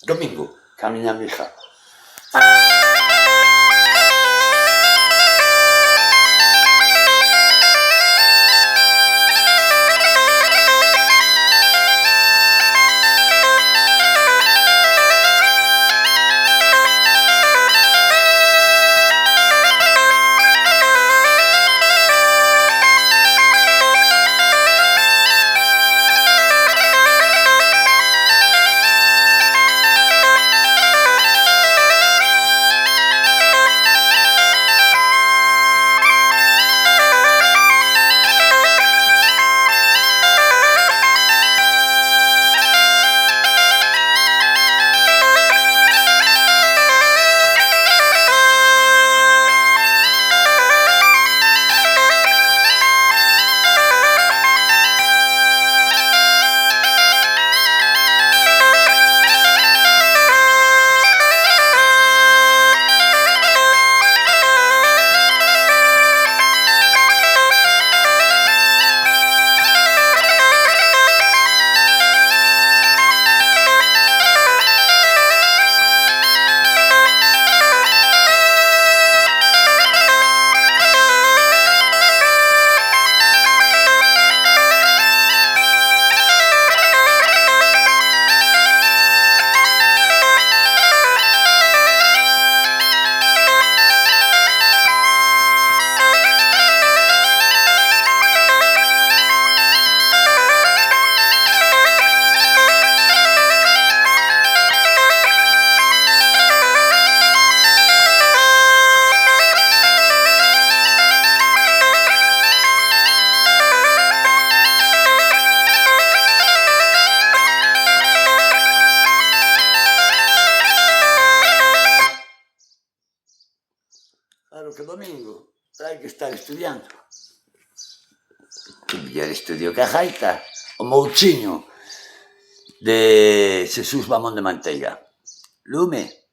Domingo, ca miña amiga. Claro que domingo hai que estar estudiando. Que mellor estudio que a gaita. O mouchiño de Xesús Vamón de Manteiga. Lume.